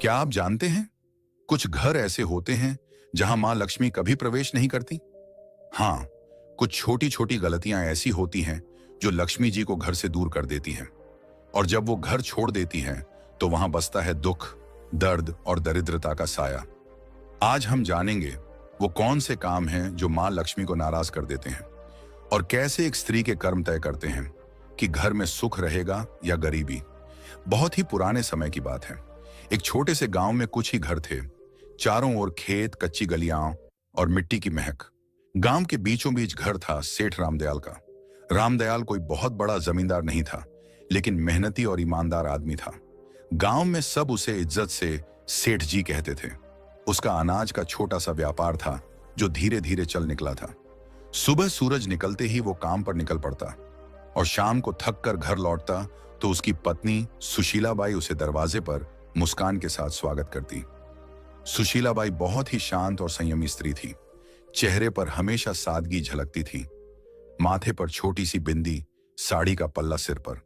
क्या आप जानते हैं, कुछ घर ऐसे होते हैं जहां मां लक्ष्मी कभी प्रवेश नहीं करती। हाँ, कुछ छोटी छोटी गलतियां ऐसी होती हैं जो लक्ष्मी जी को घर से दूर कर देती हैं। और जब वो घर छोड़ देती हैं तो वहां बसता है दुख, दर्द और दरिद्रता का साया। आज हम जानेंगे वो कौन से काम हैं जो मां लक्ष्मी को नाराज कर देते हैं और कैसे एक स्त्री के कर्म तय करते हैं कि घर में सुख रहेगा या गरीबी। बहुत ही पुराने समय की बात है। एक छोटे से गांव में कुछ ही घर थे। चारों ओर खेत, कच्ची गलियां और मिट्टी की महक। गांव के बीचों बीच घर था सेठ रामदयाल का। रामदयाल कोई बहुत बड़ा जमींदार नहीं था, लेकिन मेहनती और ईमानदार आदमी था। गांव में सब उसे इज्जत से सेठ जी कहते थे। उसका अनाज का छोटा सा व्यापार था जो धीरे धीरे चल निकला था। सुबह सूरज निकलते ही वो काम पर निकल पड़ता और शाम को थक कर घर लौटता तो उसकी पत्नी सुशीलाबाई उसे दरवाजे पर मुस्कान के साथ स्वागत करती। सुशीलाबाई बहुत ही शांत और संयमी स्त्री थी। चेहरे पर हमेशा सादगी झलकती थी। माथे पर छोटी सी बिंदी, साड़ी का पल्ला सिर पर।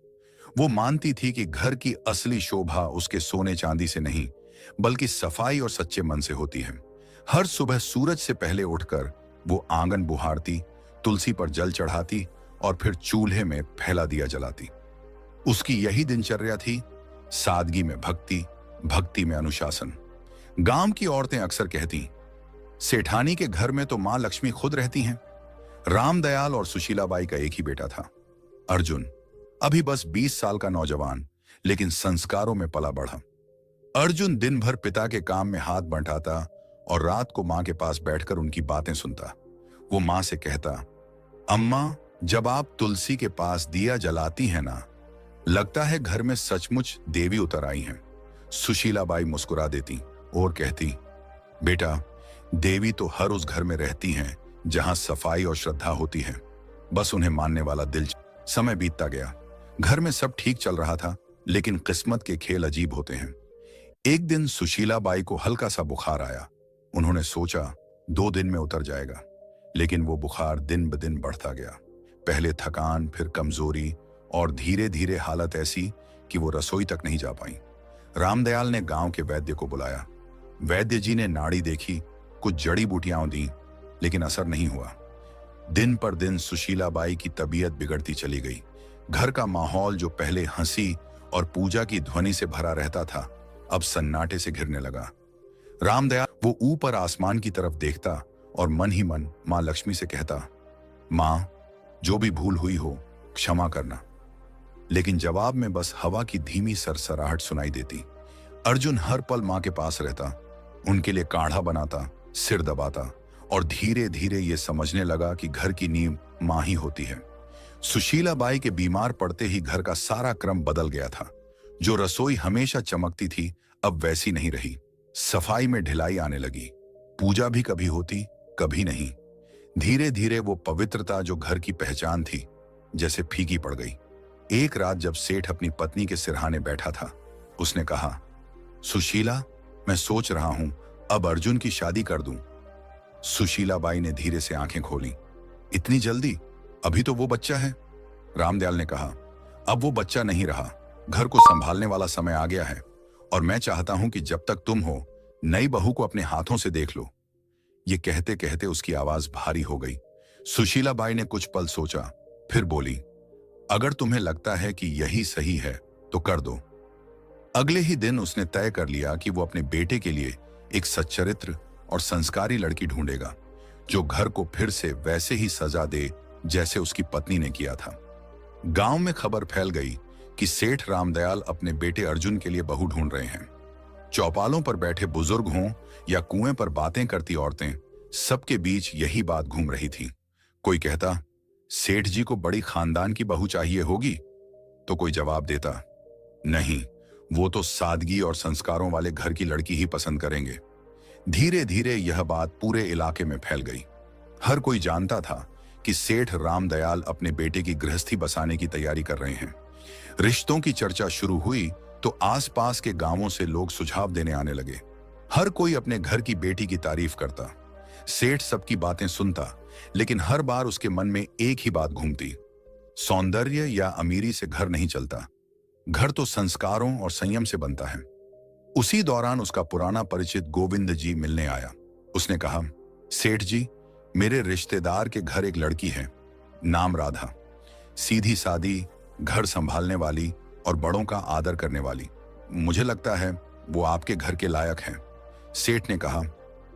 वो मानती थी कि घर की असली शोभा उसके सोने चांदी से नहीं, बल्कि सफाई और सच्चे मन से होती है। हर सुबह सूरज से पहले उठकर वो आंगन बुहारती, तुलसी पर जल चढ़ाती और फिर चूल्हे में फैला दिया जलाती। उसकी यही दिनचर्या थी, सादगी में भक्ति, भक्ति में अनुशासन। गांव की औरतें अक्सर कहती, सेठानी के घर में तो मां लक्ष्मी खुद रहती हैं। रामदयाल और सुशीलाबाई का एक ही बेटा था, अर्जुन। अभी बस 20 साल का नौजवान, लेकिन संस्कारों में पला बढ़ा। अर्जुन दिन भर पिता के काम में हाथ बंटाता और रात को मां के पास बैठकर उनकी बातें सुनता। वो मां से कहता, अम्मा, जब आप तुलसी के पास दिया जलाती हैं ना, लगता है घर में सचमुच देवी उतर आई हैं। सुशीलाबाई मुस्कुरा देती और कहती, बेटा, देवी तो हर उस घर में रहती हैं जहां सफाई और श्रद्धा होती है, बस उन्हें मानने वाला दिल। समय बीतता गया। घर में सब ठीक चल रहा था, लेकिन किस्मत के खेल अजीब होते हैं। एक दिन सुशीलाबाई को हल्का सा बुखार आया। उन्होंने सोचा 2 दिन में उतर जाएगा, लेकिन वो बुखार दिन ब दिन बढ़ता गया। पहले थकान, फिर कमजोरी और धीरे धीरे हालत ऐसी कि वो रसोई तक नहीं जा पाई। रामदयाल ने गांव के वैद्य को बुलाया। वैद्य जी ने नाड़ी देखी, कुछ जड़ी बूटियां दी, लेकिन असर नहीं हुआ। दिन पर दिन सुशीलाबाई की तबीयत बिगड़ती चली गई। घर का माहौल जो पहले हंसी और पूजा की ध्वनि से भरा रहता था, अब सन्नाटे से घिरने लगा। रामदयाल वो ऊपर आसमान की तरफ देखता और मन ही मन मां लक्ष्मी से कहता, मां, जो भी भूल हुई हो क्षमा करना। लेकिन जवाब में बस हवा की धीमी सरसराहट सुनाई देती। अर्जुन हर पल मां के पास रहता, उनके लिए काढ़ा बनाता, सिर दबाता और धीरे धीरे ये समझने लगा कि घर की नींव मां ही होती है। सुशीलाबाई के बीमार पड़ते ही घर का सारा क्रम बदल गया था। जो रसोई हमेशा चमकती थी, अब वैसी नहीं रही। सफाई में ढिलाई आने लगी। पूजा भी कभी होती, कभी नहीं। धीरे धीरे वो पवित्रता जो घर की पहचान थी, जैसे फीकी पड़ गई। एक रात जब सेठ अपनी पत्नी के सिरहाने बैठा था, उसने कहा, सुशीला, मैं सोच रहा हूं अब अर्जुन की शादी कर दूं। सुशीलाबाई ने धीरे से आंखें खोली। इतनी जल्दी? अभी तो वो बच्चा है। रामदयाल ने कहा, अब वो बच्चा नहीं रहा, घर को संभालने वाला समय आ गया है और मैं चाहता हूं कि जब तक तुम हो, नई बहू को अपने हाथों से देख लो। ये कहते कहते उसकी आवाज भारी हो गई। सुशीलाबाई ने कुछ पल सोचा, फिर बोली, अगर तुम्हें लगता है कि यही सही है तो कर दो। अगले ही दिन उसने तय कर लिया कि वो अपने बेटे के लिए एक सच्चरित्र और संस्कारी लड़की ढूंढेगा, जो घर को फिर से वैसे ही सजा दे जैसे उसकी पत्नी ने किया था। गांव में खबर फैल गई कि सेठ रामदयाल अपने बेटे अर्जुन के लिए बहू ढूंढ रहे हैं। चौपालों पर बैठे बुजुर्ग हों या कुएं पर बातें करती औरतें, सबके बीच यही बात घूम रही थी। कोई कहता, सेठ जी को बड़ी खानदान की बहू चाहिए होगी, तो कोई जवाब देता, नहीं, वो तो सादगी और संस्कारों वाले घर की लड़की ही पसंद करेंगे। धीरे धीरे यह बात पूरे इलाके में फैल गई। हर कोई जानता था कि सेठ रामदयाल अपने बेटे की गृहस्थी बसाने की तैयारी कर रहे हैं। रिश्तों की चर्चा शुरू हुई तो आसपास के गांवों से लोग सुझाव देने आने लगे। हर कोई अपने घर की बेटी की तारीफ करता। सेठ सबकी बातें सुनता, लेकिन हर बार उसके मन में एक ही बात घूमती, सौंदर्य या अमीरी से घर नहीं चलता, घर तो संस्कारों और संयम से बनता है। उसी दौरान उसका पुराना परिचित गोविंद जी मिलने आया। उसने कहा, सेठ जी, मेरे रिश्तेदार के घर एक लड़की है, नाम राधा, सीधी सादी, घर संभालने वाली और बड़ों का आदर करने वाली। मुझे लगता है वो आपके घर के लायक है। सेठ ने कहा,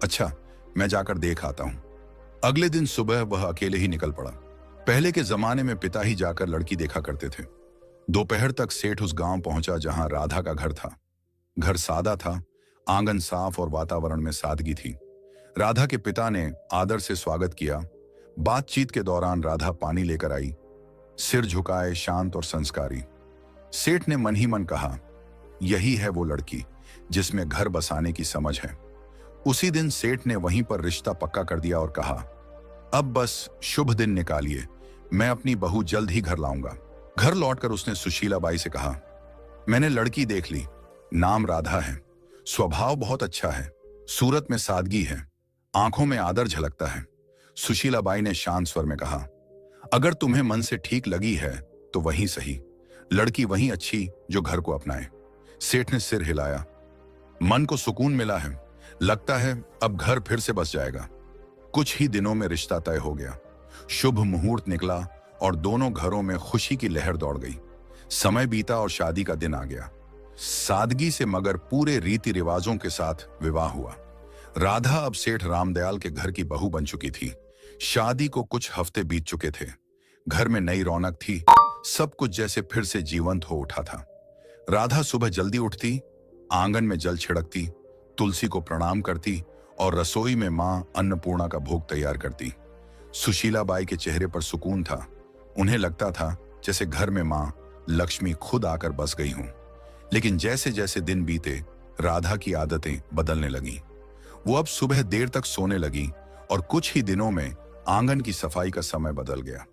अच्छा, मैं जाकर देख आता हूं। अगले दिन सुबह वह अकेले ही निकल पड़ा। पहले के जमाने में पिता ही जाकर लड़की देखा करते थे। दोपहर तक सेठ उस गांव पहुंचा जहां राधा का घर था। घर सादा था, आंगन साफ और वातावरण में सादगी थी। राधा के पिता ने आदर से स्वागत किया। बातचीत के दौरान राधा पानी लेकर आई, सिर झुकाए, शांत और संस्कारी। सेठ ने मन ही मन कहा, यही है वो लड़की जिसमें घर बसाने की समझ है। उसी दिन सेठ ने वहीं पर रिश्ता पक्का कर दिया और कहा, अब बस शुभ दिन निकालिए, मैं अपनी बहू जल्द ही घर लाऊंगा। घर लौटकर उसने सुशीला बाई से कहा, मैंने लड़की देख ली, नाम राधा है, स्वभाव बहुत अच्छा है, सूरत में सादगी है, आंखों में आदर झलकता है। सुशीला बाई ने शांत स्वर में कहा, अगर तुम्हें मन से ठीक लगी है तो वहीं सही, लड़की वहीं अच्छी जो घर को अपनाए। सेठ ने सिर हिलाया। मन को सुकून मिला है, लगता है अब घर फिर से बस जाएगा। कुछ ही दिनों में रिश्ता तय हो गया। शुभ मुहूर्त निकला और दोनों घरों में खुशी की लहर दौड़ गई। समय बीता और शादी का दिन आ गया। सादगी से मगर पूरे रीति रिवाजों के साथ विवाह हुआ। राधा अब सेठ रामदयाल के घर की बहू बन चुकी थी। शादी को कुछ हफ्ते बीत चुके थे। घर में नई रौनक थी, सब कुछ जैसे फिर से जीवंत हो उठा था। राधा सुबह जल्दी उठती, आंगन में जल छिड़कती, तुलसी को प्रणाम करती और रसोई में मां अन्नपूर्णा का भोग तैयार करती। सुशीला बाई के चेहरे पर सुकून था। उन्हें लगता था जैसे घर में मां लक्ष्मी खुद आकर बस गई हूं। लेकिन जैसे जैसे दिन बीते, राधा की आदतें बदलने लगीं। वो अब सुबह देर तक सोने लगी और कुछ ही दिनों में आंगन की सफाई का समय बदल गया।